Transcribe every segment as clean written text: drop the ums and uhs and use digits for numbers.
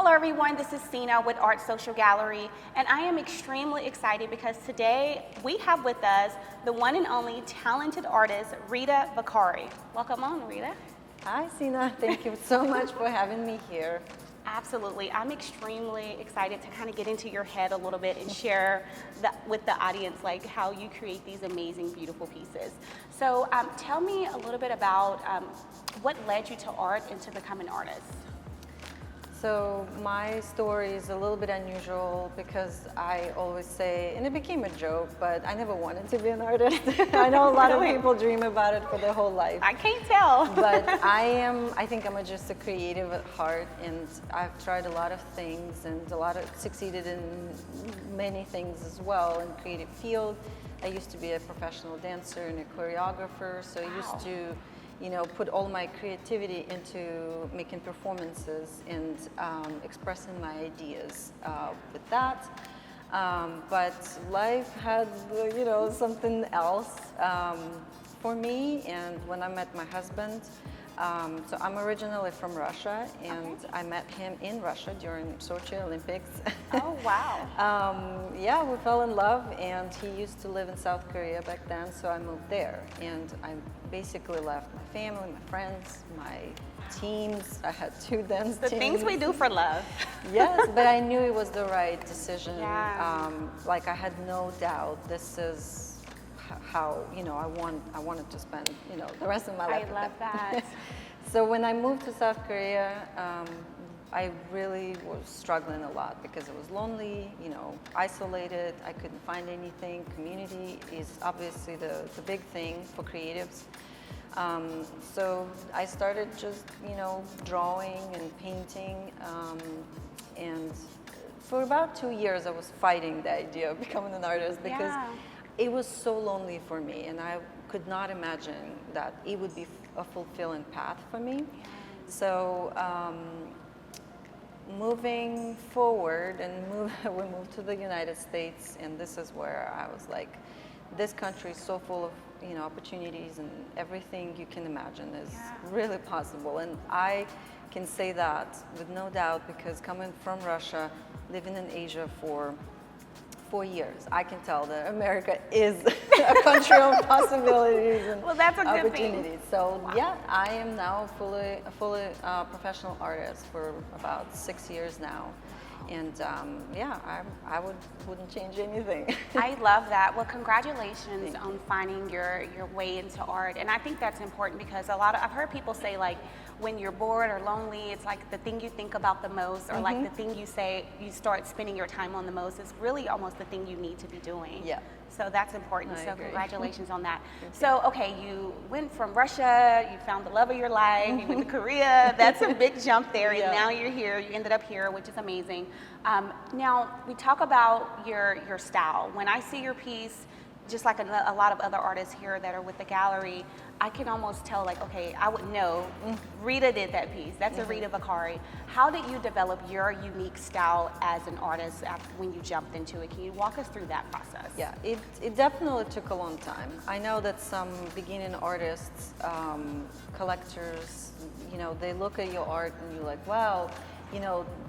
Hello everyone, this is Sina with Art Social Gallery, and I am extremely excited because today we have with us the one and only talented artist, Rita Vicari. Welcome on, Rita. Hi, Sina. Thank you so much for having me here. Absolutely. I'm extremely excited to kind of get into your head a little bit and share with the audience like how you create these amazing, beautiful pieces. So tell me a little bit about what led you to art and to become an artist. So my story is a little bit unusual because I always say, and it became a joke, but I never wanted to be an artist. I know a lot of people dream about it for their whole life. I can't tell. But I think I'm just a creative at heart, and I've tried a lot of things and succeeded in many things as well in creative field. I used to be a professional dancer and a choreographer, so I used to put all my creativity into making performances and expressing my ideas with that. But life had, something else for me. And when I met my husband, so I'm originally from Russia, and I met him in Russia during Sochi Olympics. Oh, wow. Yeah, we fell in love, and he used to live in South Korea back then, so I moved there. And I basically left my family, my friends, my teams. I had 2 dance teams. The things we do for love. Yes, but I knew it was the right decision. Yeah. Like I had no doubt this is how I wanted to spend the rest of my life. I love that. So when I moved to South Korea, I really was struggling a lot because it was lonely, isolated. I couldn't find anything. Community is obviously the big thing for creatives. So I started just drawing and painting, and for about 2 years I was fighting the idea of becoming an artist because it was so lonely for me, and I could not imagine that it would be a fulfilling path for me. So moving forward, we moved to the United States, and this is where I was like, this country is so full of opportunities, and everything you can imagine is really possible. And I can say that with no doubt because coming from Russia, living in Asia for 4 years, I can tell that America is a country of possibilities and that's a good opportunities. thing. So yeah, I am now a fully professional artist for about 6 years now. And I wouldn't change anything. I love that. Well, congratulations on finding your way into art. And I think that's important because I've heard people say like, when you're bored or lonely, it's like the thing you think about the most, or like the thing you start spending your time on the most is really almost the thing you need to be doing. Yeah. So that's important. I so agree. Congratulations on that. So, okay, you went from Russia, you found the love of your life, you went to Korea. That's a big jump there, and now you're here. You ended up here, which is amazing. Now, we talk about your style. When I see your piece, just like a lot of other artists here that are with the gallery, I can almost tell like, okay, I would know Rita did that piece. That's a Rita Vicari. How did you develop your unique style as an artist when you jumped into it? Can you walk us through that process? Yeah, it definitely took a long time. I know that some beginning artists, collectors, they look at your art and you're like, wow,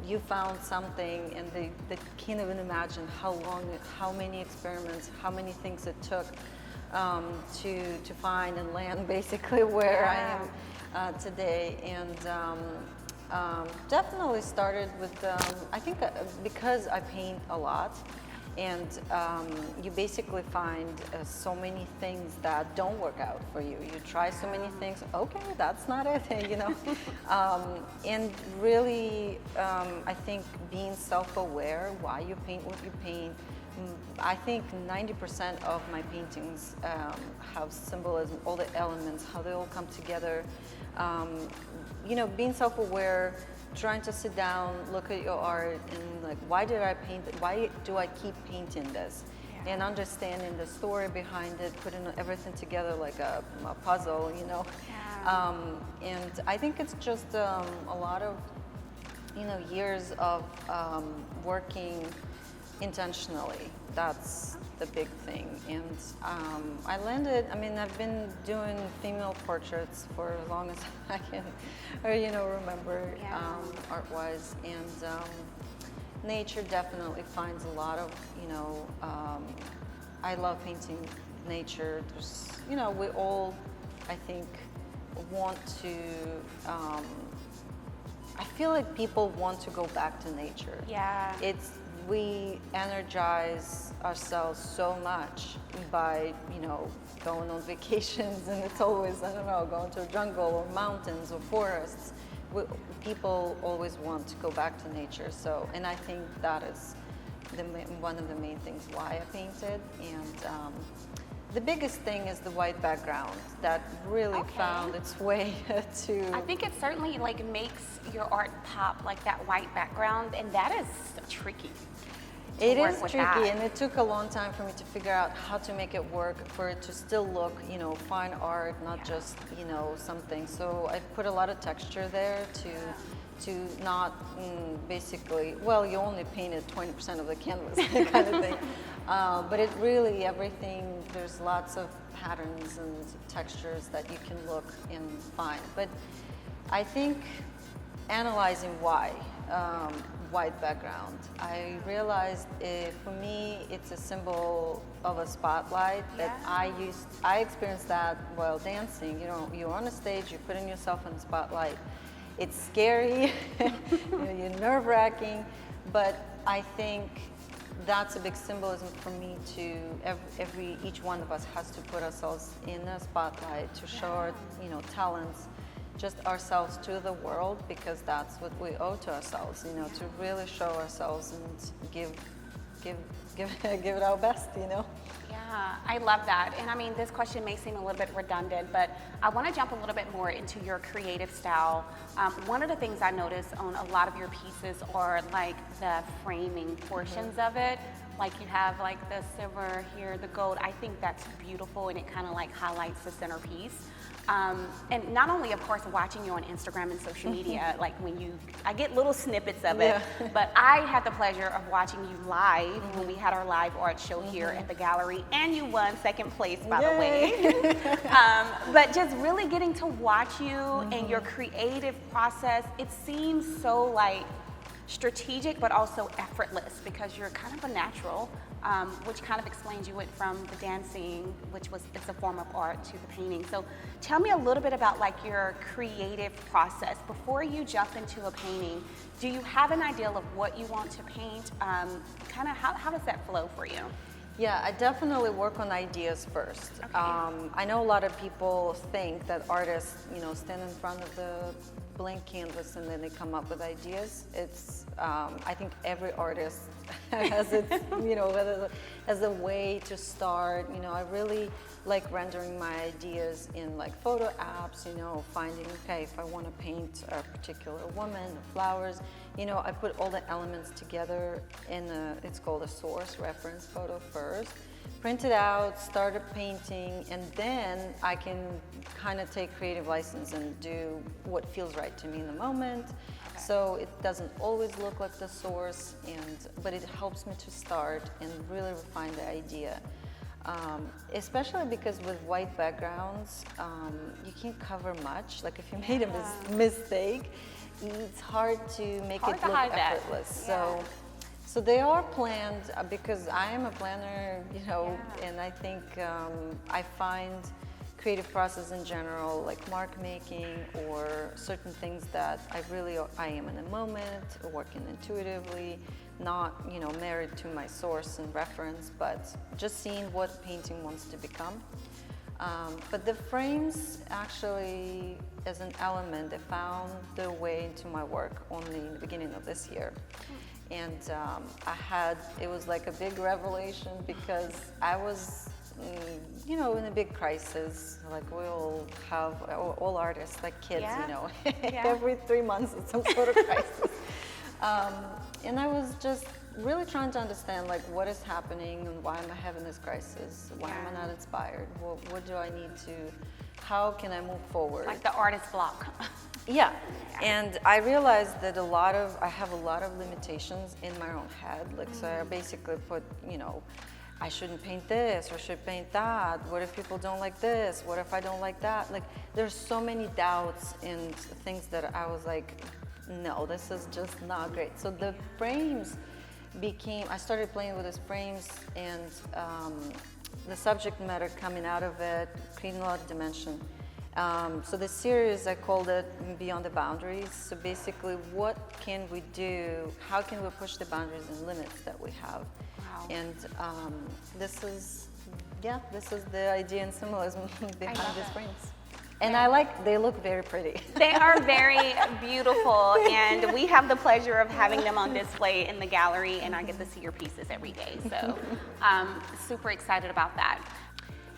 you found something, and they can't even imagine how many experiments, how many things it took to find and land basically where I am today. And definitely started with, I think because I paint a lot, and you basically find so many things that don't work out for you. You try so many things, okay, that's not it, and really, I think being self-aware why you paint what you paint. I think 90% of my paintings have symbolism, all the elements, how they all come together. Being self-aware, trying to sit down, look at your art, and like, why did I paint it? Why do I keep painting this? And understanding the story behind it, putting everything together like a puzzle, And I think it's just a lot of, years of working intentionally. That's the big thing. And I landed, I mean, I've been doing female portraits for as long as I can, or, you know, remember art-wise. And nature definitely finds a lot of, you know, I love painting nature. There's, you know, we all, I think, want to, I feel like people want to go back to nature. Yeah. We energize ourselves so much by, you know, going on vacations, and it's always, I don't know, going to a jungle or mountains or forests. People always want to go back to nature. So, and I think that is one of the main things why I painted. And the biggest thing is the white background that really found its way to. I think it certainly like makes your art pop, like that white background, and that is tricky. It is tricky, and it took a long time for me to figure out how to make it work, for it to still look, you know, fine art, not just, you know, something. So I put a lot of texture there to not basically, well, you only painted 20% of the canvas kind of thing. But it really, everything, there's lots of patterns and textures that you can look and find. But I think analyzing why white background, I realized for me it's a symbol of a spotlight that I experienced that while dancing. You know, you're on a stage, you're putting yourself in the spotlight. It's scary, you're nerve-wracking, but I think that's a big symbolism for me to each one of us has to put ourselves in a spotlight to show our, you know, talents, just ourselves to the world, because that's what we owe to ourselves, you know, to really show ourselves and give it our best, you know. Yeah, I love that. And I mean, this question may seem a little bit redundant, but I want to jump a little bit more into your creative style. One of the things I notice on a lot of your pieces are like the framing portions of it. Like you have like the silver here, the gold. I think that's beautiful, and it kind of like highlights the centerpiece. And not only, of course, watching you on Instagram and social media, like I get little snippets of it, but I had the pleasure of watching you live when we had our live art show here at the gallery, and you won second place, by the way. But just really getting to watch you and your creative process, it seems so like strategic, but also effortless, because you're kind of a natural, which kind of explains you went from the dancing, it's a form of art, to the painting. So tell me a little bit about like your creative process. Before you jump into a painting, do you have an idea of what you want to paint? Kind of how does that flow for you? Yeah, I definitely work on ideas first. I know a lot of people think that artists, you know, stand in front of the blank canvas and then they come up with ideas. It's, I think every artist has its, you know, as a way to start. You know, I really like rendering my ideas in like photo apps, you know, finding, okay, if I want to paint a particular woman or flowers, you know, I put all the elements together in it's called a source reference photo first, print it out, start a painting, and then I can kind of take creative license and do what feels right to me in the moment. Okay. So it doesn't always look like the source, but it helps me to start and really refine the idea. Especially because with white backgrounds, you can't cover much. Like if you made a mistake, it's hard to make it look effortless. So they are planned because I am a planner, you know, and I think I find creative process in general, like mark making or certain things that I am in the moment, working intuitively, not, you know, married to my source and reference, but just seeing what painting wants to become. But the frames actually, as an element, they found their way into my work only in the beginning of this year. And it was like a big revelation because I was, you know, in a big crisis, like we all have, all artists, like kids, you know, every 3 months it's some sort of crisis. And I was just really trying to understand like what is happening and why am I having this crisis? Why am I not inspired? What do I need to, how can I move forward? Like the artist block. Yeah, and I realized that I have a lot of limitations in my own head. Like, so I basically put, you know, I shouldn't paint this or should paint that. What if people don't like this? What if I don't like that? Like, there's so many doubts and things that I was like, no, this is just not great. So the frames I started playing with these frames, and the subject matter coming out of it, creating a lot of dimension. So this series, I called it Beyond the Boundaries. So basically, what can we do? How can we push the boundaries and limits that we have? Wow. And this is the idea and symbolism behind these frames. And they look very pretty. They are very beautiful, and we have the pleasure of having them on display in the gallery, and I get to see your pieces every day. So super excited about that.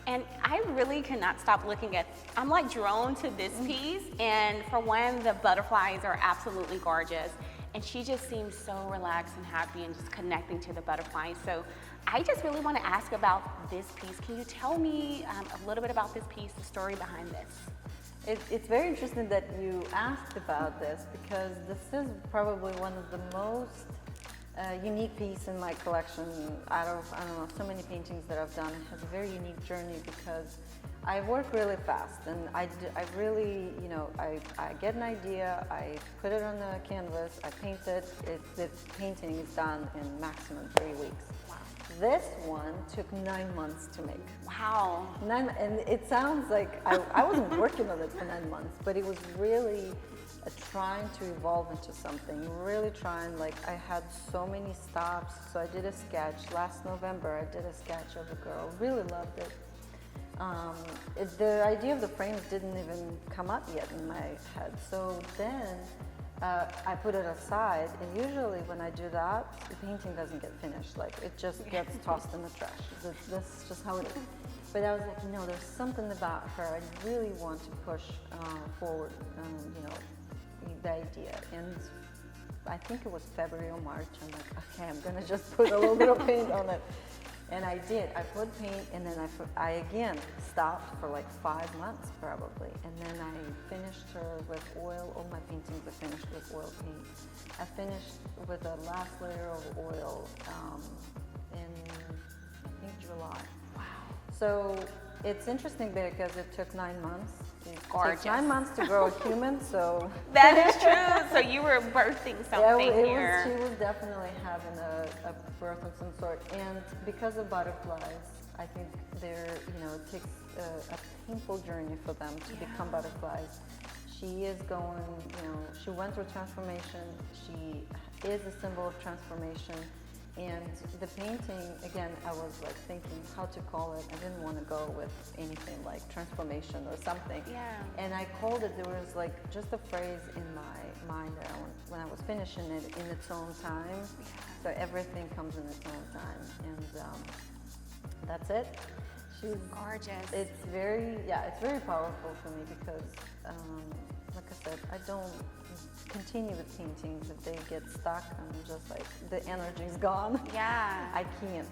And I really cannot stop looking I'm like drawn to this piece, and for one, the butterflies are absolutely gorgeous, and she just seems so relaxed and happy and just connecting to the butterflies. So I just really want to ask about this piece. Can you tell me a little bit about this piece, the story behind this? It's very interesting that you asked about this, because this is probably one of the most unique piece in my collection. Out of, I don't know, so many paintings that I've done. It has a very unique journey because I work really fast, and I really, I get an idea, I put it on the canvas, I paint it. The painting is done in maximum 3 weeks. Wow. This one took 9 months to make. Wow. And it sounds like I wasn't working on it for 9 months, but it was really trying to evolve into something, really trying. Like, I had so many stops. So I did a sketch last November. I did a sketch of a girl, really loved it. The idea of the frames didn't even come up yet in my head. So then I put it aside, and usually when I do that, the painting doesn't get finished. Like, it just gets tossed in the trash. That's just how it is. But I was like, no, there's something about her. I really want to push forward, the idea. And I think it was February or March. I'm like, okay, I'm gonna just put a little bit of paint on it. And I did. I put paint, and then I again stopped for like 5 months probably. And then I finished her with oil. All my paintings are finished with oil paint. I finished with the last layer of oil in, I think, July. Wow. So it's interesting because it took 9 months. It Gorgeous. takes 9 months to grow a human, so. That is true. So you were birthing something here. She was definitely having a birth of some sort. And because of butterflies, I think it takes a painful journey for them to become butterflies. She is going, she went through transformation. She is a symbol of transformation. And the painting, again, I was like thinking how to call it. I didn't want to go with anything like transformation or something. Yeah. And I called it, there was like just a phrase in my mind that when I was finishing it, in its own time. Yeah. So everything comes in its own time. And that's it. She's gorgeous. It's very powerful for me because, like I said, I don't continue with paintings if they get stuck. I'm just like, the energy's gone. Yeah. I can't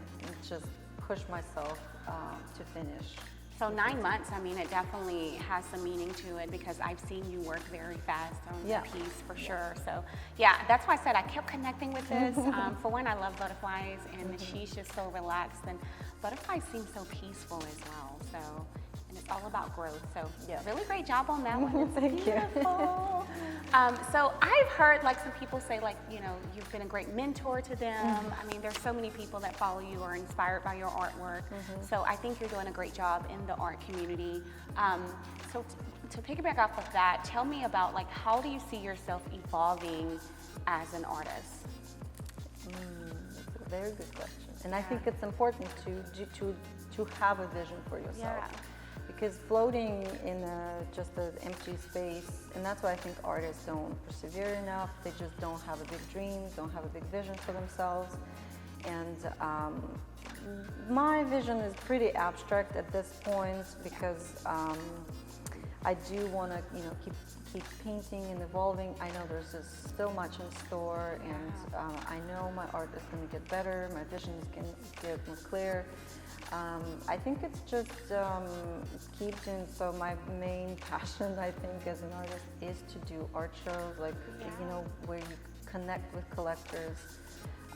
just push myself to finish. So 9 months, I mean, it definitely has some meaning to it because I've seen you work very fast on the piece for sure. So yeah, that's why I said I kept connecting with this. For one, I love butterflies, and she's just so relaxed, and butterflies seem so peaceful as well. So, and it's all about growth. So really great job on that one. It's Thank beautiful. So I've heard like some people say like, you've been a great mentor to them. I mean, there's so many people that follow you or are inspired by your artwork. So I think you're doing a great job in the art community. So to piggyback off of that, tell me about like, how do you see yourself evolving as an artist? That's a very good question. And I think it's important to have a vision for yourself. Yeah. Because floating in just an empty space, and that's why I think artists don't persevere enough. They just don't have a big dream, don't have a big vision for themselves. And my vision is pretty abstract at this point because I do want to, keep painting and evolving. I know there's still much in store, and I know my art is going to get better. My vision is going to get more clear. I think it's just keep doing. So my main passion, I think, as an artist is to do art shows, like where you connect with collectors.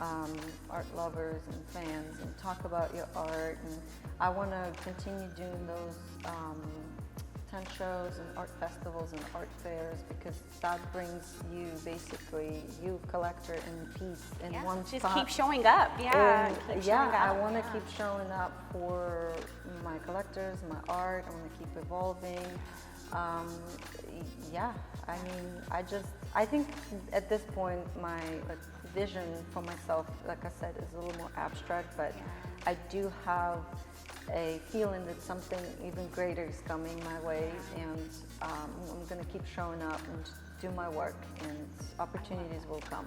art lovers and fans and talk about your art. And I want to continue doing those tent shows and art festivals and art fairs, because that brings you, basically, you collector in peace in one just spot. keep showing up. And I want to keep showing up for my collectors, my art. I want to keep evolving. I mean, I think at this point my vision for myself, like I said, is a little more abstract, but I do have a feeling that something even greater is coming my way, and I'm going to keep showing up and do my work, and opportunities will come.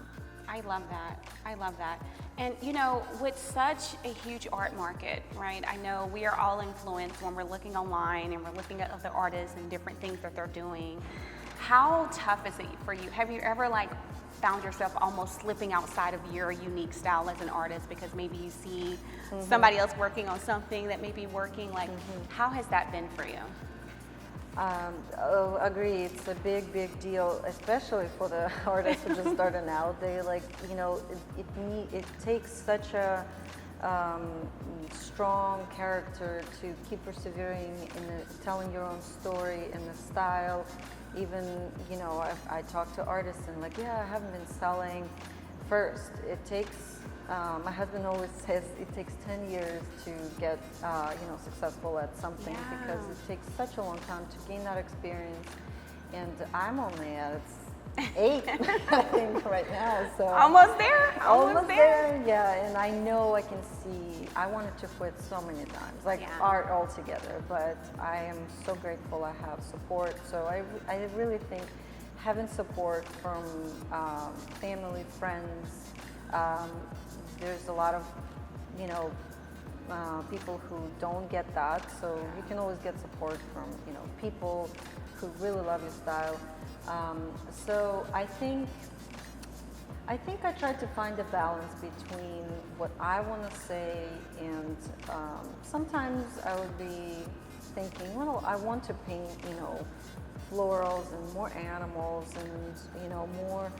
I love that. I love that. And you know, with such a huge art market, right? I know we are all influenced when we're looking online and we're looking at other artists and different things that they're doing. How tough is it for you? Have you ever found yourself almost slipping outside of your unique style as an artist because maybe you see somebody else working on something that may be working? How has that been for you? Agree. It's a big deal, especially for the artists who just starting out. They it takes such a strong character to keep persevering in telling your own story in the style. Even, I talk to artists and I haven't been selling. First, it takes, my husband always says it takes 10 years to get, successful at something, because it takes such a long time to gain that experience. And I'm only at 8, I think, right now. So almost there. Almost there. Yeah. And I know I can see. I wanted to quit so many times, art altogether. But I am so grateful I have support. So I really think having support from family, friends. There's a lot of, people who don't get that. So you can always get support from, people who really love your style. So I think I tried to find a balance between what I want to say, and sometimes I would be thinking, well, I want to paint, florals and more animals and, more,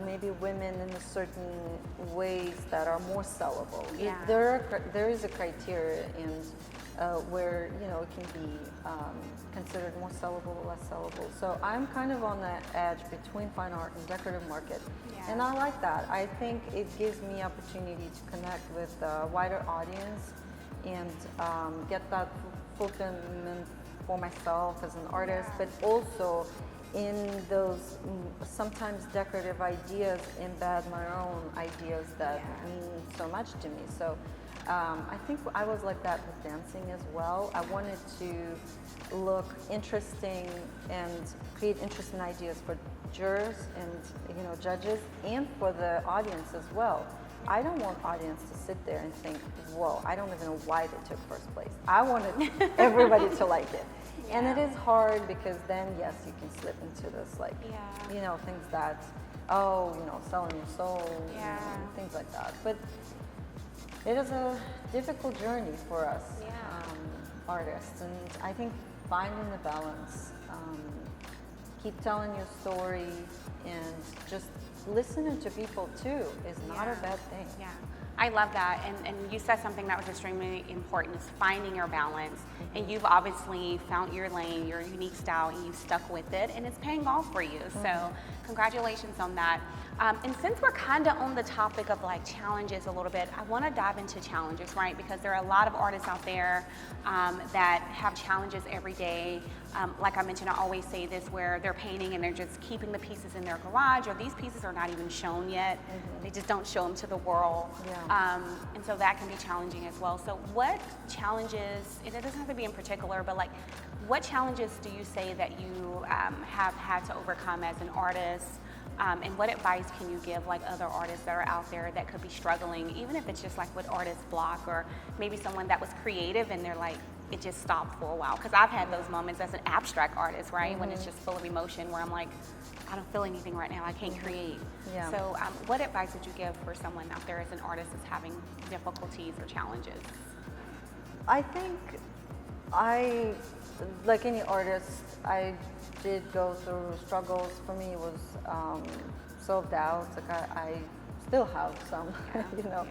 maybe women in a certain ways that are more sellable. Yeah. There is a criteria, and where it can be considered more sellable or less sellable. So I'm kind of on that edge between fine art and decorative market, and I like that. I think it gives me opportunity to connect with a wider audience and get that fulfillment for myself as an artist, but also in those sometimes decorative ideas embed my own ideas that mean so much to me. So I think I was like that with dancing as well. I wanted to look interesting and create interesting ideas for jurors and judges, and for the audience as well. I don't want audience to sit there and think, whoa, I don't even know why they took first place. I wanted everybody to like it. And it is hard, because then, yes, you can slip into this, things that, selling your soul, things like that. But it is a difficult journey for us, artists. And I think finding the balance, keep telling your story, and just listening to people too is not a bad thing. Yeah, I love that. And you said something that was extremely important, is finding your balance. And you've obviously found your lane, your unique style, and you've stuck with it, and it's paying off for you. So congratulations on that. And since we're kind of on the topic of challenges a little bit, I want to dive into challenges, right? Because there are a lot of artists out there that have challenges every day. Like I mentioned, I always say this, where they're painting and they're just keeping the pieces in their garage, or these pieces are not even shown yet. They just don't show them to the world. And so that can be challenging as well. So what challenges, and it doesn't have to be in particular, but what challenges do you say that you have had to overcome as an artist? And what advice can you give other artists that are out there that could be struggling, even if it's just with artist block, or maybe someone that was creative and they're it just stopped for a while? Because I've had those moments as an abstract artist, right? When it's just full of emotion, where I'm I don't feel anything right now, I can't create. So what advice would you give for someone out there as an artist that's having difficulties or challenges? I think like any artist, I did go through struggles. For me, it was self-doubt. I still have some, you know.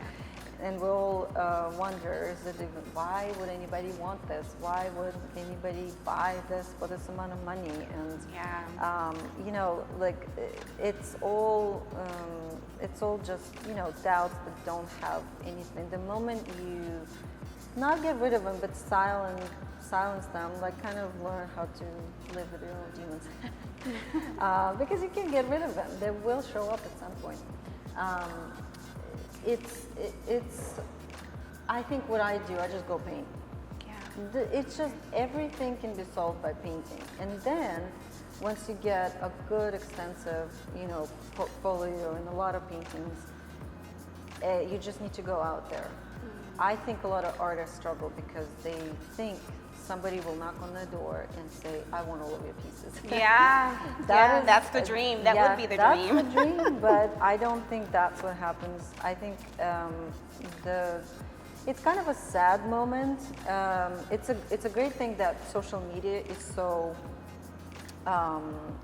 And we'll wonder, is it even, why would anybody want this? Why would anybody buy this for this amount of money? And you know, like it's all just, you know, doubts that don't have anything. The moment you not get rid of them, but silence them, like kind of learn how to live with your own demons, because you can't get rid of them. They will show up at some point. I think what I do, I just go paint. Yeah. It's just, everything can be solved by painting. And then, once you get a good, extensive, you know, portfolio and a lot of paintings, you just need to go out there. I think a lot of artists struggle because they think somebody will knock on their door and say, I want all of your pieces. Yeah, that's the dream. That would be the dream. That's the dream, but I don't think that's what happens. I think it's kind of a sad moment. It's a great thing that social media is so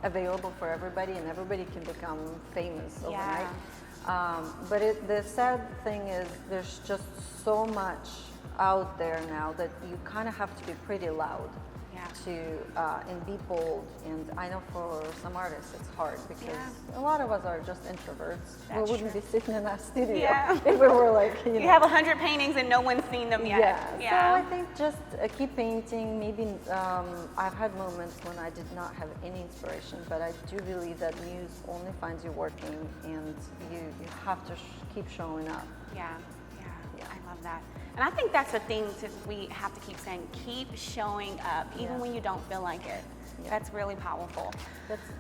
available for everybody, and everybody can become famous overnight. But the sad thing is there's just so much out there now that you kind of have to be pretty loud to and be bold. And I know for some artists it's hard because a lot of us are just introverts. We wouldn't be sitting in that studio if we were like, you know. have 100 paintings and no one's seen them yet. So I think just keep painting. Maybe I've had moments when I did not have any inspiration, but I do believe that muse only finds you working, and you have to keep showing up. I love that. And I think that's the thing we have to keep saying, keep showing up, even when you don't feel like it. That's really powerful.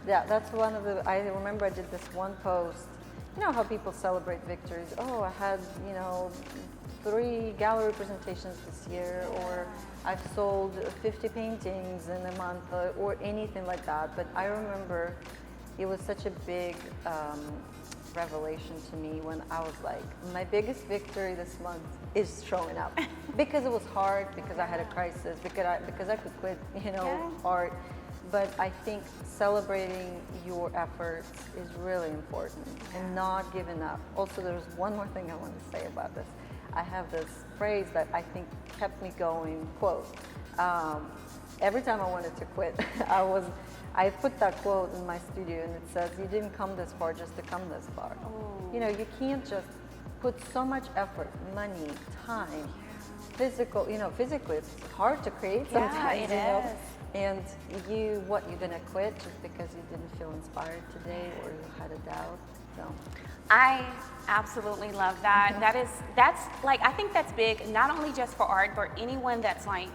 That's one of the, I remember I did this one post, you know how people celebrate victories. Oh, I had, you know, 3 gallery presentations this year, or I've sold 50 paintings in a month, or anything like that. But I remember it was such a big revelation to me when I was like, my biggest victory this month is showing up, because it was hard, because I had a crisis, because I could quit, you know, art. But I think celebrating your efforts is really important, and not giving up. Also, there's one more thing I want to say about this. I have this phrase that I think kept me going, quote, every time I wanted to quit, I put that quote in my studio, and it says, you didn't come this far just to come this far. You know, you can't just put so much effort, money, time, physically it's hard to create sometimes, you know. And you're gonna quit just because you didn't feel inspired today, or you had a doubt? So I absolutely love that. That's like, I think that's big, not only just for art, but anyone that's like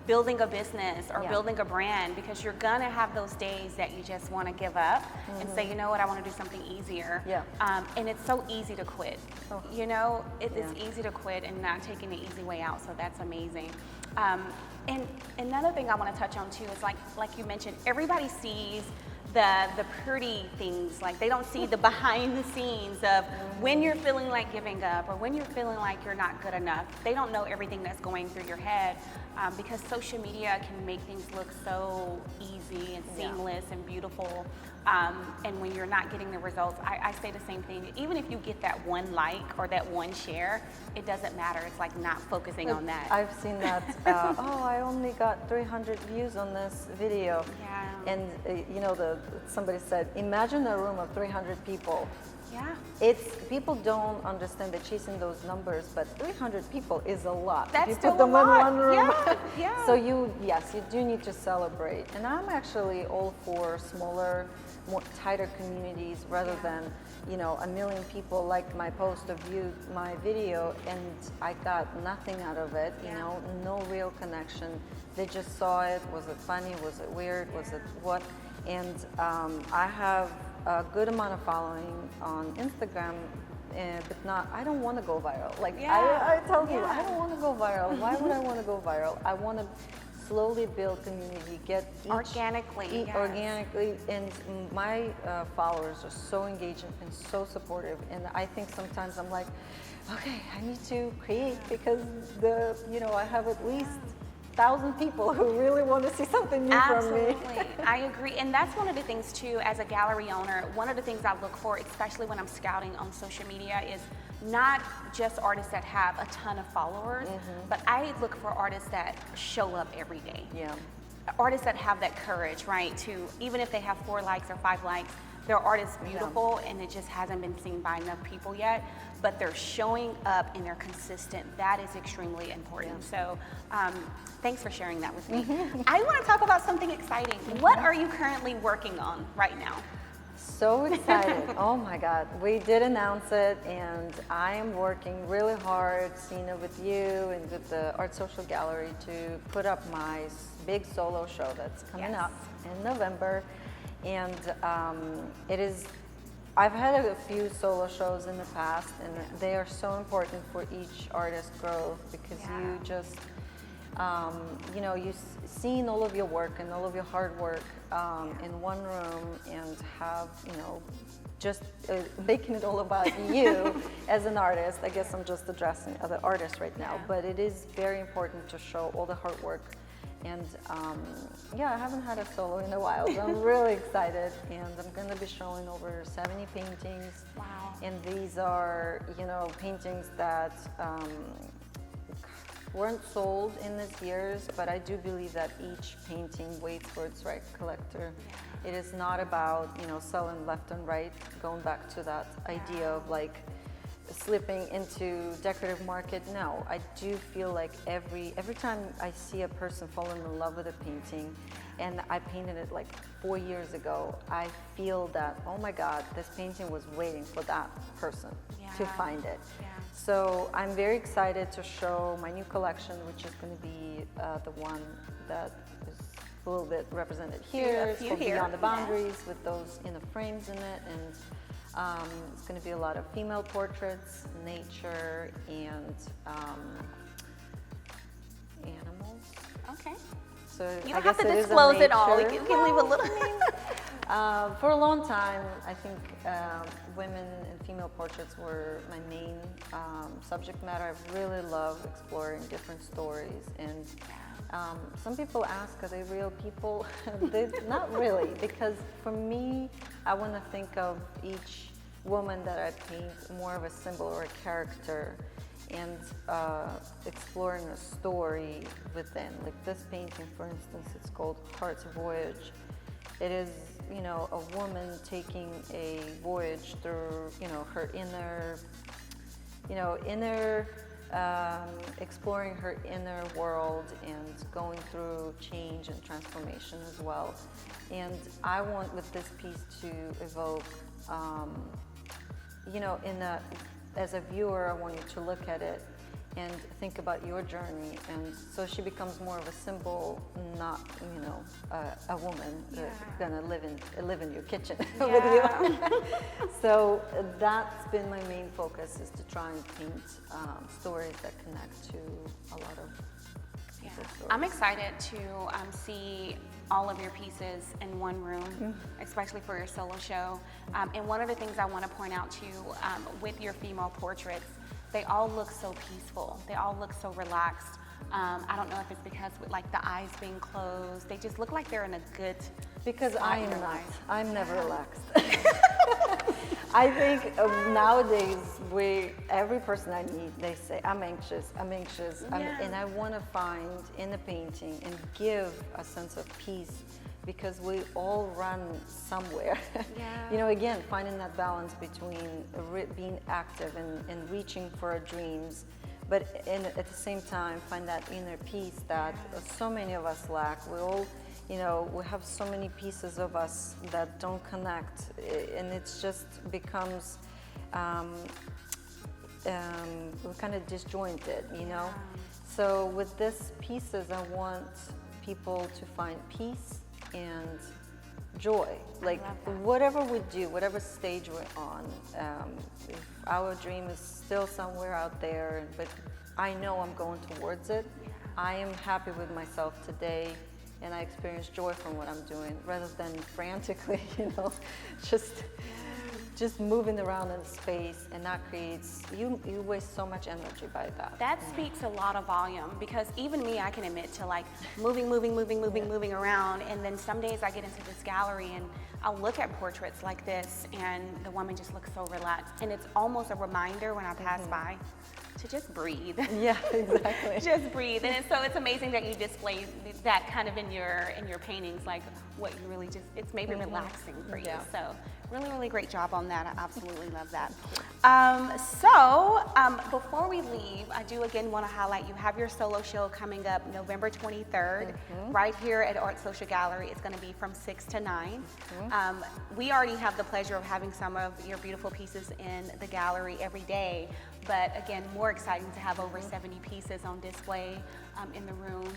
building a business or building a brand, because you're gonna have those days that you just want to give up and say, you know what, I want to do something easier. And it's so easy to quit. You know, it's easy to quit and not taking the easy way out. So that's amazing. And another thing I want to touch on too is like you mentioned, everybody sees the pretty things, like they don't see the behind the scenes of when you're feeling like giving up, or when you're feeling like you're not good enough. They don't know everything that's going through your head, because social media can make things look so easy and seamless and beautiful. And when you're not getting the results, I say the same thing. Even if you get that one like or that one share, it doesn't matter. It's like not focusing on that. I've seen that. Oh, I only got 300 views on this video. And you know, somebody said, imagine a room of 300 people. People don't understand that chasing those numbers, but 300 people is a lot. That's you still put them a lot. in one room. So you do need to celebrate. And I'm actually all for smaller, more tighter communities, rather than, you know, 1 million people liked my post or viewed my video and I got nothing out of it, you know, no real connection. They just saw it. Was it funny? Was it weird? Was it what? And I have a good amount of following on Instagram, but not, I don't want to go viral. Like I tell you, I don't want to go viral. Why would I want to go viral? I want to slowly build community, get organically, and my followers are so engaging and so supportive. And I think sometimes I'm like, okay, I need to create, because I have at least 1,000 people who really want to see something new from me. Absolutely, I agree. And that's one of the things too, as a gallery owner, one of the things I look for, especially when I'm scouting on social media, is not just artists that have a ton of followers, but I look for artists that show up every day. Yeah. Artists that have that courage, right, to, even if they have 4 likes or 5 likes, their art is beautiful and it just hasn't been seen by enough people yet, but they're showing up and they're consistent. That is extremely important. So thanks for sharing that with me. I want to talk about something exciting. What are you currently working on right now? So excited. Oh my God. We did announce it, and I am working really hard, Sina, with you and with the Art Social Gallery to put up my big solo show that's coming up in November. And it is, I've had a few solo shows in the past, and they are so important for each artist's growth, because you just, you know, you've seen all of your work and all of your hard work in one room, and have, you know, just making it all about you as an artist. I guess I'm just addressing other artists right now, but it is very important to show all the hard work. And yeah, I haven't had a solo in a while, so I'm really excited. And I'm going to be showing over 70 paintings. Wow. And these are, you know, paintings that weren't sold in these years, but I do believe that each painting waits for its right collector. It is not about, you know, selling left and right, going back to that idea of like slipping into decorative market. No, I do feel like every time I see a person falling in love with a painting, and I painted it like 4 years ago, I feel that, oh my God, this painting was waiting for that person to find it. So I'm very excited to show my new collection, which is going to be the one that is a little bit represented here. It's called Beyond the Boundaries, with those in the frames in it. And it's going to be a lot of female portraits, nature, and animals. Okay. So You I don't have guess to it is a disclose it all. nature. You can leave a little. For a long time, I think women and female portraits were my main subject matter. I really love exploring different stories, and some people ask, are they real people? Not really, because for me, I want to think of each woman that I paint more of a symbol or a character, and exploring a story within. Like this painting, for instance, it's called Heart's Voyage. It is, you know, a woman taking a voyage through, you know, her inner, exploring her inner world and going through change and transformation as well. And I want with this piece to evoke, you know, as a viewer, I want you to look at it and think about your journey. And so she becomes more of a symbol, not, you know, a woman that's gonna live in your kitchen with you. So that's been my main focus, is to try and paint stories that connect to a lot of people's stories. I'm excited to see all of your pieces in one room, especially for your solo show. And one of the things I want to point out to you, with your female portraits, they all look so peaceful. They all look so relaxed. I don't know if it's because with like the eyes being closed, they just look like they're in a good Because spot I in am their not. life. I'm never relaxed. I think nowadays, every person I meet, they say, I'm anxious, and I want to find in a painting and give a sense of peace, because we all run somewhere. You know, again, finding that balance between being active and reaching for our dreams, but at the same time, find that inner peace that so many of us lack. We all, you know, we have so many pieces of us that don't connect, and it's just becomes we're kind of disjointed, you know. So with these pieces, I want people to find peace and joy. Like whatever we do, whatever stage we're on, if our dream is still somewhere out there, but I know I'm going towards it, I am happy with myself today, and I experience joy from what I'm doing, rather than frantically, you know, just just moving around in space, and that creates, you waste so much energy by that. That speaks a lot of volume, because even me, I can admit to like moving around, and then some days I get into this gallery and I'll look at portraits like this and the woman just looks so relaxed, and it's almost a reminder when I pass by to just breathe. Yeah, exactly. Just breathe. And so it's amazing that you display that kind of in your paintings, like what you really just, it's maybe relaxing for you. Yeah. So really great job on that. I absolutely love that. Before we leave, I do again want to highlight you have your solo show coming up November 23rd, right here at Art Social Gallery. It's going to be from 6 to 9. We already have the pleasure of having some of your beautiful pieces in the gallery every day, but again, more exciting to have over 70 pieces on display in the room.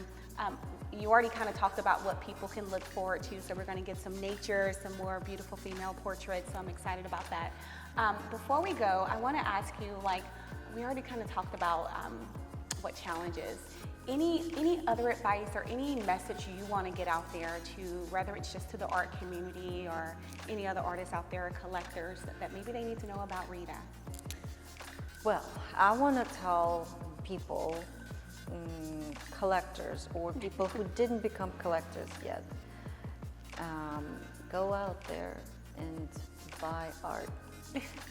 You already kind of talked about what people can look forward to, so we're going to get some nature, some more beautiful female portraits, so I'm excited about that. Before we go, I want to ask you, like, we already kind of talked about what challenges. Any other advice or any message you want to get out there to, whether it's just to the art community or any other artists out there, collectors, that maybe they need to know about Rita? Well, I want to tell people, collectors or people who didn't become collectors yet, go out there and buy art,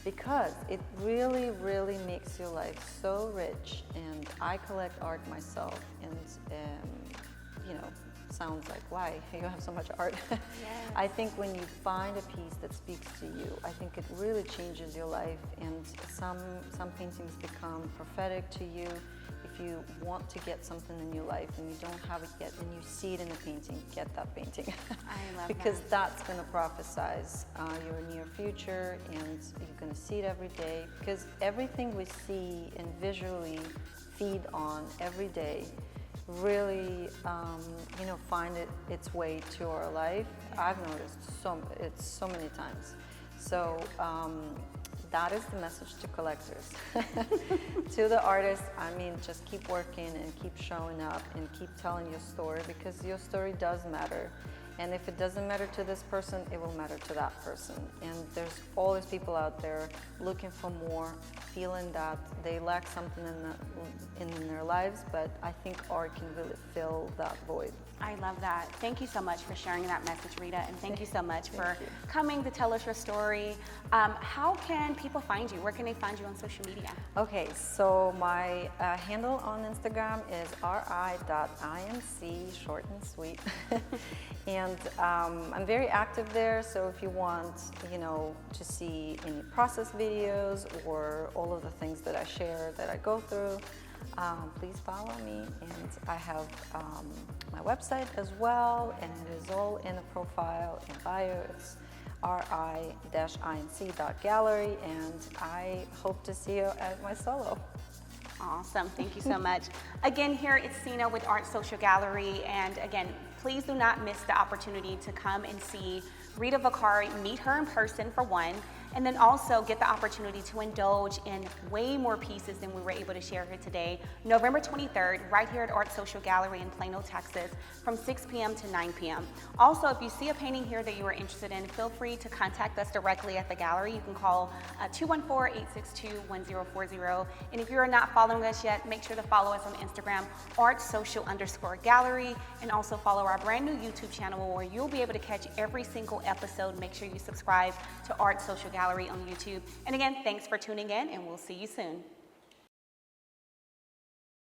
because it really makes your life so rich. And I collect art myself, and you know, sounds like, why you have so much art? Yes. I think when you find a piece that speaks to you, I think it really changes your life, and some paintings become prophetic to you. If you want to get something in your life and you don't have it yet, and you see it in a painting, get that painting. I love because that. That's going to prophesize your near future, and you're going to see it every day, because everything we see and visually feed on every day really, you know, find its way to our life. Yeah. I've noticed it's so many times. So that is the message to collectors. To the artists, I mean, just keep working and keep showing up and keep telling your story, because your story does matter. And if it doesn't matter to this person, it will matter to that person. And there's always people out there looking for more, feeling that they lack something in their lives, but I think art can really fill that void. I love that. Thank you so much for sharing that message, Rita, and thank you so much for coming to tell us your story. How can people find you? Where can they find you on social media? Okay, so my handle on Instagram is ri.inc, short and sweet. And I'm very active there, so if you want, you know, to see any process videos or all of the things that I share, that I go through, please follow me. And I have my website as well, and it is all in the profile and bio. It's ri-inc.gallery, and I hope to see you at my solo. Awesome, thank you so much. Again, here it's Sina with Art Social Gallery, and again, please do not miss the opportunity to come and see Rita Vicari, meet her in person for one, and then also get the opportunity to indulge in way more pieces than we were able to share here today. November 23rd, right here at Art Social Gallery in Plano, Texas, from 6 p.m. to 9 p.m. Also, if you see a painting here that you are interested in, feel free to contact us directly at the gallery. You can call 214-862-1040. And if you are not following us yet, make sure to follow us on Instagram, artsocial_gallery, and also follow our brand new YouTube channel where you'll be able to catch every single episode. Make sure you subscribe to Art Social Gallery on YouTube. And again, thanks for tuning in, and we'll see you soon.